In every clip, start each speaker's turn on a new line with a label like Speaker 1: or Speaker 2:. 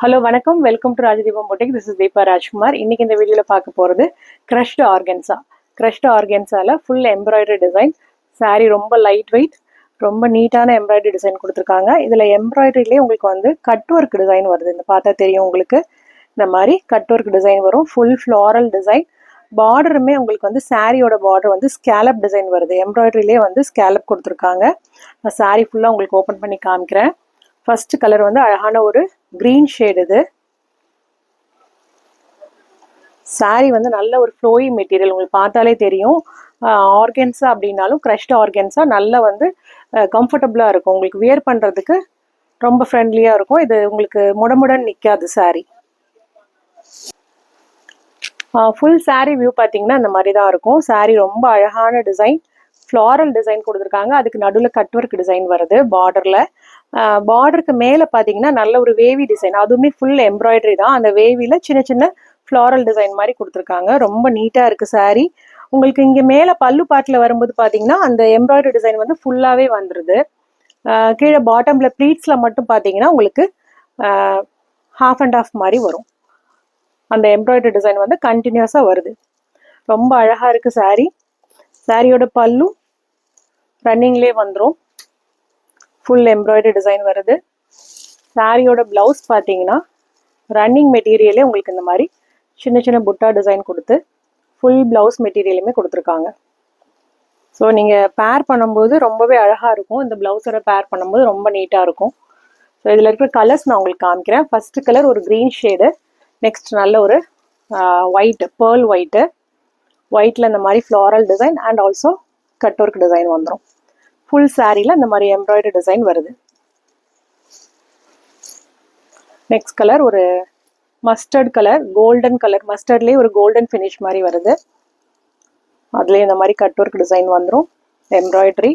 Speaker 1: Hello வணக்கம், welcome to Rajadeepam boutique. This is Deepa Rajkumar. இன்னைக்கு இந்த வீடியோவில் பார்க்க போகிறது க்ரஷ்டு ஆர்கன்ஸா. க்ரஷ்டு ஆர்கன்ஸாவில் ஃபுல் எம்ப்ராய்டரி டிசைன் சாரீ. ரொம்ப லைட் வெயிட், ரொம்ப நீட்டான எம்ப்ராய்டரி டிசைன் கொடுத்துருக்காங்க. இதில் எம்ப்ராய்டரிலேயே உங்களுக்கு வந்து கட் ஒர்க் டிசைன் வருது. இந்த பார்த்தா தெரியும் உங்களுக்கு. இந்த மாதிரி கட் ஒர்க் டிசைன் வரும். Full floral design. பார்டருமே உங்களுக்கு வந்து சாரியோட பார்டர் வந்து ஸ்கேலப் டிசைன் வருது. எம்ப்ராய்டரிலேயே வந்து ஸ்கேலப் கொடுத்துருக்காங்க. நான் சாரீ ஃபுல்லாக உங்களுக்கு ஓப்பன் பண்ணி காமிக்கிறேன். ஃபர்ஸ்ட் கலர் வந்து அழகான ஒரு கிரீன் ஷேட். இது சாரீ வந்து நல்ல ஒரு ஃப்ளோயி மெட்டீரியல், உங்களுக்கு பார்த்தாலே தெரியும். ஆர்கன்ஸா அப்படின்னாலும் க்ரஷ்டு ஆர்கன்ஸா நல்லா வந்து கம்ஃபர்டபுளாக இருக்கும். உங்களுக்கு வியர் பண்ணுறதுக்கு ரொம்ப ஃப்ரெண்ட்லியாக இருக்கும். இது உங்களுக்கு முடமுடன் நிற்காது சாரீ. ஃபுல் சாரீ வியூ பார்த்தீங்கன்னா இந்த மாதிரி தான் இருக்கும். சாரீ ரொம்ப அழகான டிசைன், ஃப்ளாரல் டிசைன் கொடுத்துருக்காங்க. அதுக்கு நடுவில் கட் ஒர்க் டிசைன் வருது பார்டரில். பார்டருக்கு மேலே பார்த்தீங்கன்னா நல்ல ஒரு வேவி டிசைன், அதுவுமே ஃபுல் எம்ப்ராய்டரி தான். அந்த வேவியில் சின்ன சின்ன ஃப்ளாரல் டிசைன் மாதிரி கொடுத்துருக்காங்க. ரொம்ப நீட்டாக இருக்குது சாரீ. உங்களுக்கு இங்கே மேலே பல்லு பாட்டில் வரும்போது பார்த்தீங்கன்னா அந்த எம்ப்ராய்டரி டிசைன் வந்து ஃபுல்லாகவே வந்துடுது. கீழே பாட்டமில் ப்ளீட்ஸில் மட்டும் பார்த்தீங்கன்னா உங்களுக்கு ஹாஃப் அண்ட் ஆஃப் மாதிரி வரும். அந்த எம்ப்ராய்டரி டிசைன் வந்து கண்டினியூஸாக வருது. ரொம்ப அழகாக இருக்குது சாரீ. சாரியோட பல்லு ரன்னிங்லேயே வந்துடும். ஃபுல் எம்ப்ராய்டரி டிசைன் வருது. சாரியோட ப்ளவுஸ் பார்த்தீங்கன்னா ரன்னிங் மெட்டீரியலே உங்களுக்கு இந்த மாதிரி சின்ன சின்ன புட்டா டிசைன் கொடுத்து ஃபுல் ப்ளவுஸ் மெட்டீரியலுமே கொடுத்துருக்காங்க. ஸோ நீங்கள் பேர் பண்ணும்போது ரொம்பவே அழகாக இருக்கும். இந்த ப்ளவுஸோட பேர் பண்ணும்போது ரொம்ப நீட்டாக இருக்கும். ஸோ இதில் இருக்கிற கலர்ஸ் நான் உங்களுக்கு காமிக்கிறேன். ஃபஸ்ட்டு கலர் ஒரு க்ரீன் ஷேடு. நெக்ஸ்ட் நல்ல ஒரு ஒயிட்டு, பேர்ல் ஒயிட்டு. ஒயிட்டில் இந்த மாதிரி floral design and also cut work design வந்துடும். ஃபுல் சாரியில் இந்த மாதிரி எம்ப்ராய்டரி டிசைன் வருது. நெக்ஸ்ட் கலர் ஒரு மஸ்டர்ட் கலர், கோல்டன் கலர். மஸ்டர்ட்லேயே ஒரு கோல்டன் ஃபினிஷ் மாதிரி வருது. அதுலேயே இந்த மாதிரி கட் ஒர்க் டிசைன் வந்துடும், எம்ப்ராய்டரி.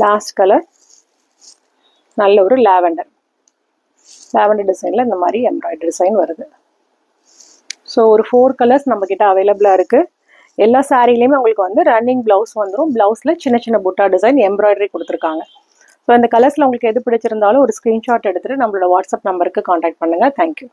Speaker 1: லாஸ்ட் கலர் நல்ல ஒரு லாவெண்டர் டிசைனில் இந்த மாதிரி எம்ப்ராய்டரி டிசைன் வருது. ஸோ ஒரு 4 கலர்ஸ் நம்மக்கிட்ட அவைலபிளாக இருக்குது. எல்லா சாரீலையுமே உங்களுக்கு வந்து ரன்னிங் ப்ளவுஸ் வந்துடும். ப்ளவுஸில் சின்ன சின்ன புட்டா டிசைன் எம்ப்ராய்டரி கொடுத்துருக்காங்க. ஸோ இந்த கலர்ஸில் உங்களுக்கு எது பிடிச்சிருந்தாலும் ஒரு ஸ்க்ரீன்ஷாட் எடுத்துகிட்டு நம்மளோட வாட்ஸ்அப் நம்பருக்கு காண்டாக்ட் பண்ணுங்கள். தேங்க்யூ.